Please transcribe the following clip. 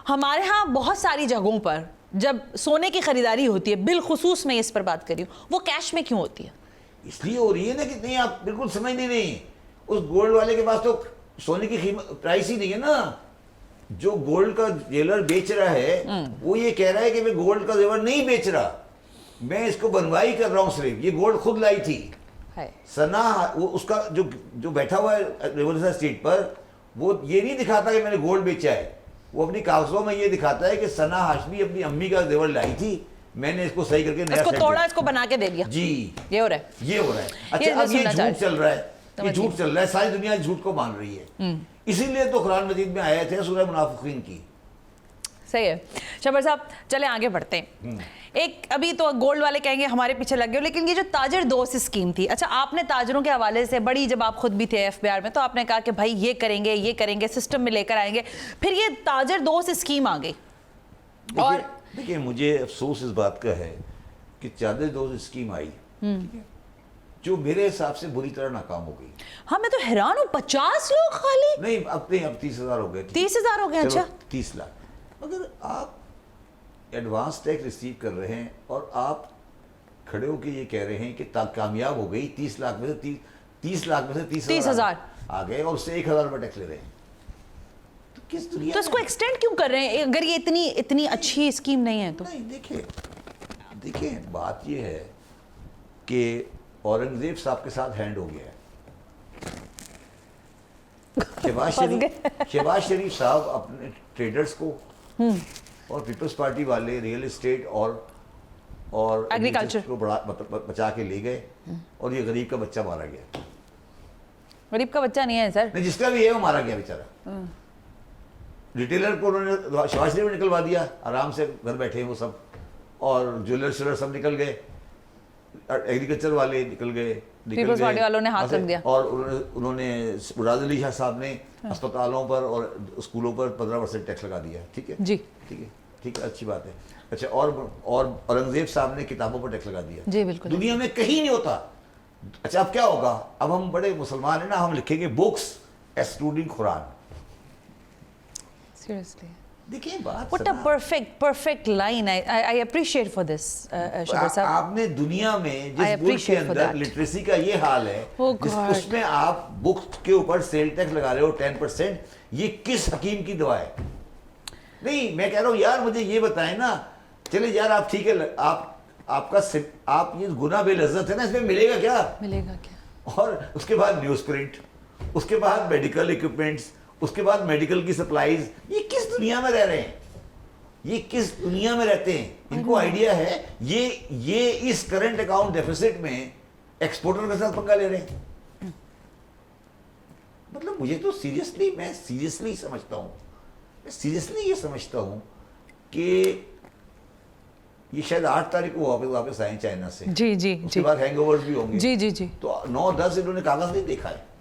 हमारे यहाँ बहुत सारी जगहों पर जब सोने की खरीदारी होती है, बिलखुसूस मैं इस पर बात कर रही हूँ, वो कैश में क्यों होती है? इसलिए हो रही है ना कि नहीं, आप बिल्कुल समझ नहीं रही। उस गोल्ड वाले के पास तो सोने की कीमत प्राइस ही नहीं है ना। जो गोल्ड का ज्वेलर बेच रहा है वो ये कह रहा है कि मैं गोल्ड का जेवर नहीं बेच रहा, मैं इसको बनवाई कर रहा हूँ सिर्फ, ये गोल्ड खुद लाई थी। सना वो उसका जो बैठा हुआ है रिवोल्यूशन स्ट्रीट पर, वो ये नहीं दिखाता कि मैंने गोल्ड बेचा है, वो अपनी कागजों में ये दिखाता है कि सना हाशमी अपनी अम्मी का जेवर लाई थी, मैंने इसको सही करके नया इसको तोड़ा, इसको बना के दे दिया। जी ये हो रहा है, ये हो रहा है। अच्छा, अब ये झूठ चल रहा है, ये झूठ चल रहा है, सारी दुनिया झूठ को मान रही है। इसीलिए तो कुरान मजीद में आए थे सूरह मुनाफिकीन की। सही है शबर साहब, चले आगे बढ़ते हैं। एक अभी तो गोल्ड वाले कहेंगे हमारे पीछे लग गए, लेकिन ये जो ताजर दोस्त स्कीम थी, अच्छा आपने ताजरों के हवाले से बड़ी, जब आप खुद भी थे एफबीआर में, तो आपने कहा कि भाई ये करेंगे सिस्टम में लेकर आएंगे, फिर ये ताजर दोस्त स्कीम आ गई। और देखिए मुझे अफसोस इस बात का है कि ताजर दोस्त स्कीम आई जो मेरे हिसाब से बुरी तरह नाकाम हो गई। हाँ मैं तो हैरान हूँ, 50 लोग खाली? नहीं अब 30,000 हो गए। 30,000 हो गए? अच्छा 30 लाख। अगर आप एडवांस टैक्स रिसीव कर रहे हैं और आप खड़े होकर ये कह रहे हैं कि कामयाब हो गई, 30 लाख में से 30,000 आ गए और उससे 1,000 रुपये टैक्स ले रहे हैं, तो किस दुनिया तो इसको एक्सटेंड क्यों कर रहे हैं अगर ये इतनी अच्छी स्कीम नहीं है तो? नहीं देखिए बात ये है कि औरंगजेब साहब के साथ हैंड हो गया है। शहबाज शरीफ साहब अपने ट्रेडर्स को और पीपल्स पार्टी वाले रियल एस्टेट और एग्रीकल्चर को बचा के ले गए और ये गरीब का बच्चा मारा गया। गरीब का बच्चा नहीं है सर, नहीं जिसका भी है वो मारा गया बेचारा। रिटेलर को उन्होंने शहबाज शरीफ ने निकलवा दिया, आराम से घर बैठे हैं वो सब, और ज्वेलर सब निकल गए, एग्रीकल्चर वाले निकल गए, पीपल्स पार्टी वालों ने हाथ रख दिया। और उन्होंने मुराद अली शाह साहब ने अस्पतालों पर और स्कूलों पर 15% टैक्स लगा दिया। ठीक है जी, ठीक है अच्छी बात है। अच्छा, और औरंगजेब साहब ने किताबों पर टैक्स लगा दिया। जी बिल्कुल, दुनिया में कहीं नहीं होता। अच्छा अब क्या होगा, अब हम बड़े मुसलमान हैं ना, हम लिखेंगे बुक्स एक्सक्लूडिंग कुरान। सीरियसली देखिए बात, what a perfect line. I appreciate for this Shabar साहब। आपने दुनिया में जिस मुल्क के अंदर लिटरेसी का ये हाल है, उसमें आप बुक्स के ऊपर सेल टैक्स लगा रहे हो 10%, ये किस हकीम की दवा है? नहीं मैं कह रहा हूँ यार, मुझे ये बताएं ना। चले यार आप ठीक है, आप ये गुना बेलज़्ज़त है ना, इसमें मिलेगा क्या? और उसके बाद न्यूज़ प्रिंट, उसके बाद मेडिकल इक्विपमेंट्स, उसके बाद मेडिकल की सप्लाईज। ये किस दुनिया में रह रहे हैं? ये किस दुनिया में रहते हैं? इनको आइडिया है ये इस करंट अकाउंट डेफिसिट में एक्सपोर्टर के साथ पंगा ले रहे हैं। मतलब मुझे तो मैं सीरियसली समझता हूँ, मैं सीरियसली ये समझता हूँ कि ये शायद 8 तारीख को वापस आए चाइना से। जी उसके बाद हैंगओवर्स भी होंगे। जी तो 9-10 इन्होंने कागज नहीं देखा है।